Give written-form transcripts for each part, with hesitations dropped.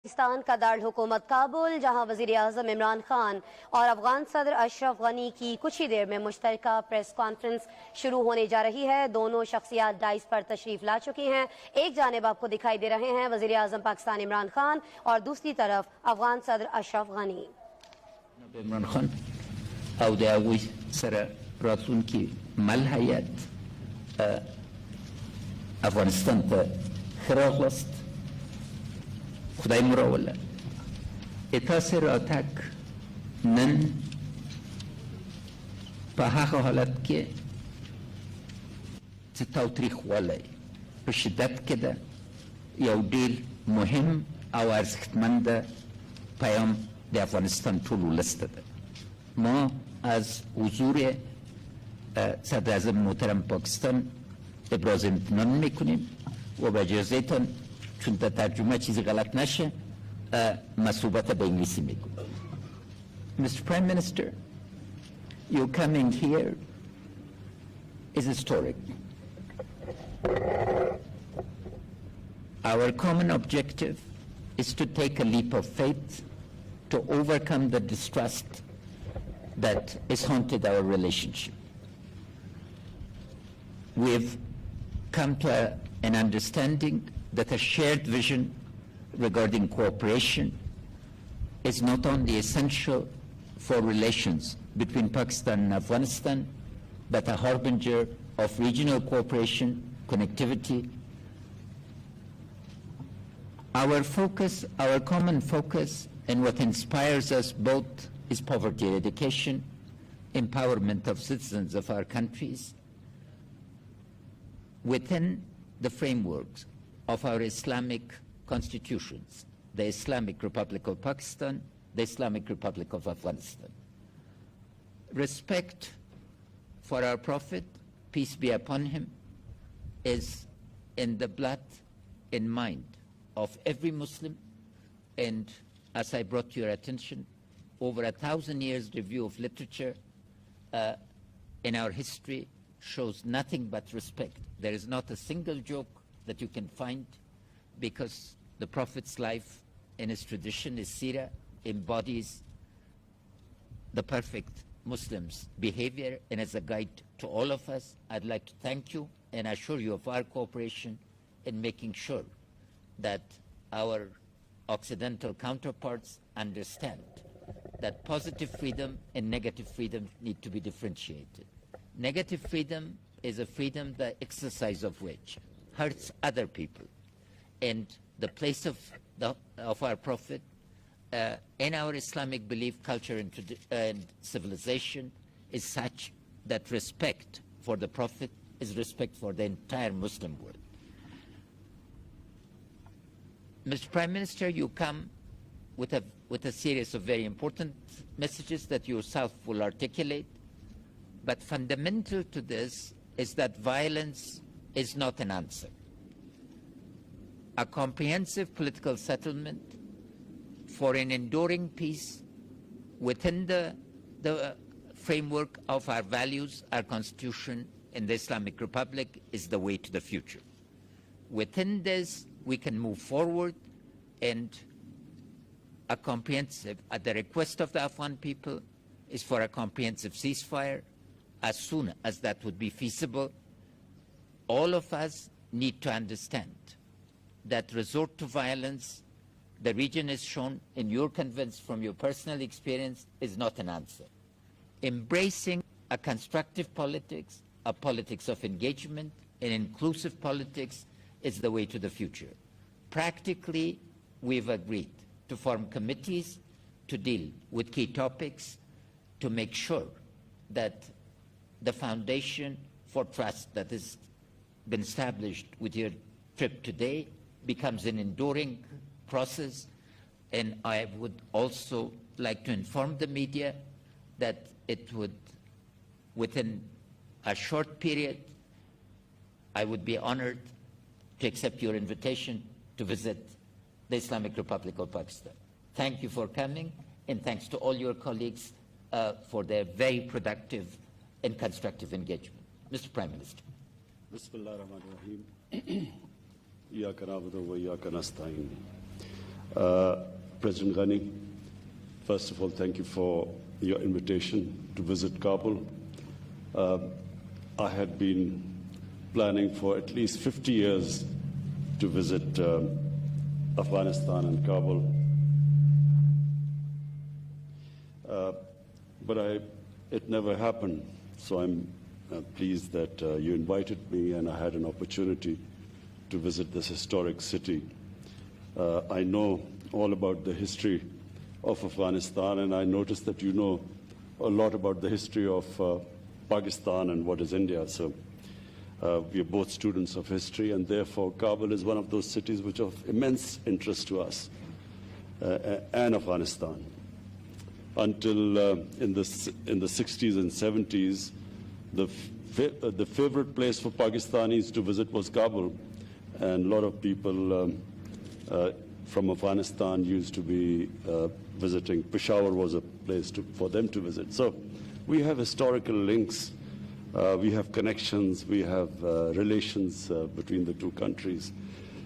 पाकिस्तान का दारुल हुकूमत काबुल, जहां वज़ीर आज़म इमरान खान और अफगान सदर अशरफ गनी की कुछ ही देर में मुश्तरका प्रेस कॉन्फ्रेंस शुरू होने जा रही है। दोनों शख्सियात डाइस पर तशरीफ ला चुकी हैं। एक जानिब आपको दिखाई दे रहे हैं वज़ीर आज़म पाकिस्तान इमरान खान और दूसरी तरफ अफगान सदर Ashraf Ghani. Imran Khan او د هغوی سره راتلونکي مل هیات افغانستان ته ښه راغلاست. خدای مو راوله. تاسې راتګ نن په هغه حالت کې چې تاوتریخوالی په شدت کې ده یو ډېر مهم او ارزښتمند پیام د افغانستان ټول ولس ته ده. ما از حضور صدر اعظم محترم پاکستان ابراز امتنان میکنیم و با اجازهتان چون در ترجمه چیزی غلط نشه ما صحبت به انگلیسی میکنیم. Mr. Prime Minister, your coming here is historic. Our common objective is to take a leap of faith to overcome the distrust that has haunted our relationship. We've come to an understanding that a shared vision regarding cooperation is not only essential for relations between Pakistan and Afghanistan, but a harbinger of regional cooperation, connectivity. Our focus, our common focus, and what inspires us both is poverty eradication, empowerment of citizens of our countries within the frameworks of our Islamic constitutions, the Islamic Republic of Pakistan, the Islamic Republic of Afghanistan. Respect for our Prophet, peace be upon him, is in the blood and mind of every Muslim, and as I brought to your attention, over 1,000 years review of literature in our history shows nothing but respect. There is not a single joke that you can find, because the Prophet's life and his tradition, his seerah, embodies the perfect Muslim's behavior, and as a guide to all of us, I'd like to thank you and assure you of our cooperation in making sure that our Occidental counterparts understand that positive freedom and negative freedom need to be differentiated. Negative freedom is a freedom, the exercise of which hurts other people. And the place of our Prophet in our Islamic belief, culture, and civilization is such that respect for the Prophet is respect for the entire Muslim world. Mr. Prime Minister, you come with a series of very important messages that you yourself will articulate, but fundamental to this is that violence is not an answer. A comprehensive political settlement for an enduring peace within the framework of our values, our constitution, and the Islamic Republic is the way to the future. Within this, we can move forward, and a comprehensive, at the request of the Afghan people, is for a comprehensive ceasefire as soon as that would be feasible. All of us need to understand that resort to violence, the region is shown, and you're convinced from your personal experience, is not an answer. Embracing a constructive politics, a politics of engagement, an inclusive politics is the way to the future. Practically, we've agreed to form committees to deal with key topics to make sure that the foundation for trust that has been established with your trip today becomes an enduring process. And I would also like to inform the media that it would, within a short period, I would be honored to accept your invitation to visit the Islamic Republic of Pakistan. Thank you for coming, and thanks to all your colleagues for their very productive and constructive engagement. Mr. Prime Minister. Bismillah ar-Rahman ar-Rahim. إياك نعبد وإياك نستعين President Ghani, first of all, thank you for your invitation to visit Kabul. I had been planning for at least 50 years to visit Afghanistan and Kabul. But it never happened. So I'm pleased that you invited me and I had an opportunity to visit this historic city. I know all about the history of Afghanistan, and I noticed that you know a lot about the history of Pakistan and what is India. So we are both students of history, and therefore Kabul is one of those cities which are of immense interest to us and Afghanistan. Until in the 60s and 70s, the favorite place for Pakistanis to visit was Kabul, and a lot of people from Afghanistan used to be visiting. Peshawar was a place for them to visit. So we have historical links, we have connections, we have relations between the two countries.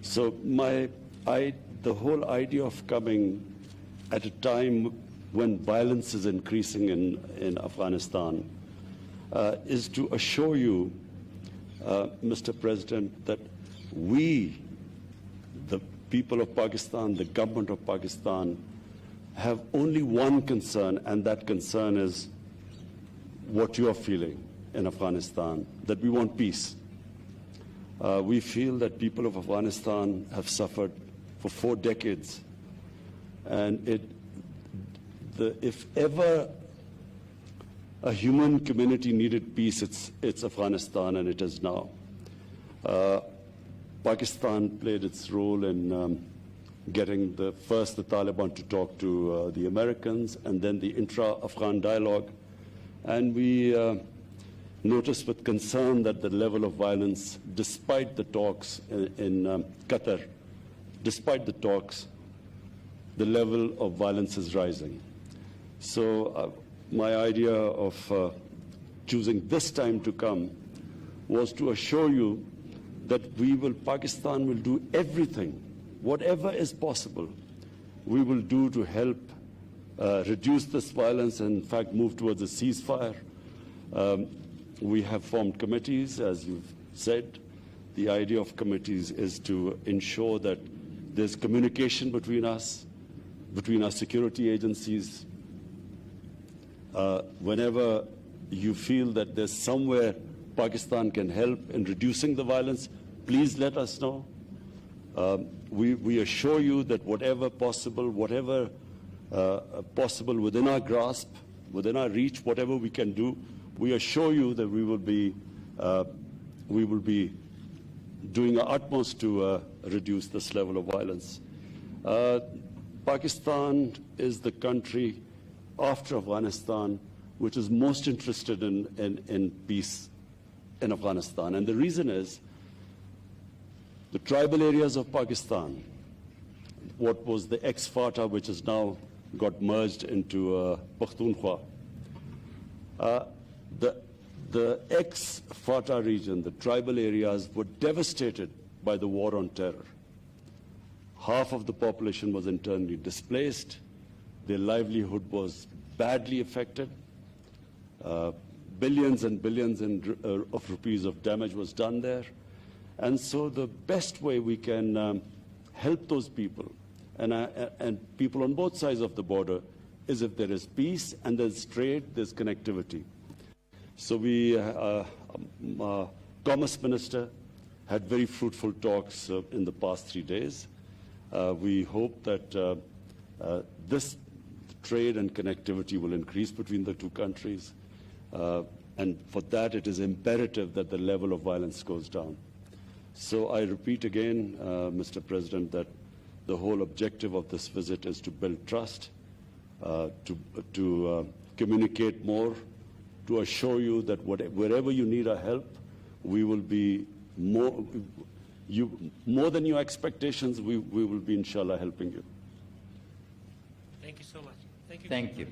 So the whole idea of coming at a time when violence is increasing in Afghanistan is to assure you, Mr. President, that we, the people of Pakistan, the government of Pakistan, have only one concern, and that concern is what you are feeling in Afghanistan, that we want peace. We feel that people of Afghanistan have suffered for 4 decades, and if ever a human community needed peace, it's Afghanistan, and it is now. Pakistan played its role in getting the Taliban to talk to the Americans, and then the intra-Afghan dialogue. And we noticed with concern that the level of violence, despite the talks in Qatar, despite the talks, the level of violence is rising. So my idea of choosing this time to come was to assure you that Pakistan will do everything, whatever is possible, we will do to help reduce this violence and, in fact, move towards a ceasefire. We have formed committees, as you've said. The idea of committees is to ensure that there's communication between us, between our security agencies. Whenever you feel that there's somewhere Pakistan can help in reducing the violence, please let us know. We assure you that whatever possible within our grasp, within our reach, whatever we can do, we assure you that we will be doing our utmost to reduce this level of violence. Pakistan is the country after Afghanistan which is most interested in peace in Afghanistan. And the reason is the tribal areas of Pakistan, what was the ex-FATA, which has now got merged into Pakhtunkhwa. The ex-FATA region, the tribal areas, were devastated by the war on terror. Half of the population was internally displaced. Their livelihood was badly affected. Billions and billions of rupees of damage was done there. And so the best way we can help those people and people on both sides of the border is if there is peace and there's trade, there's connectivity. So Commerce Minister had very fruitful talks in the past 3 days. We hope that this trade and connectivity will increase between the two countries. And for that, it is imperative that the level of violence goes down. So I repeat again, Mr. President, that the whole objective of this visit is to build trust, to communicate more, to assure you that wherever you need our help, we will be more than your expectations, we will be, inshallah, helping you. Thank you so much. Thank you. Thank you.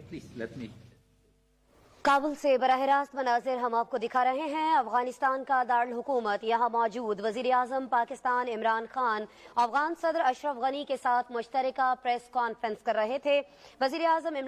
Please let me. Kabul से बराह रास्त मनाजिर हम आपको दिखा रहे हैं। अफगानिस्तान का दारुल हुकूमत यहाँ मौजूद वजीर आजम पाकिस्तान इमरान खान अफगान सदर अशरफ गनी के साथ मुश्तरका प्रेस कॉन्फ्रेंस कर रहे थे। वजीर आजम इमरान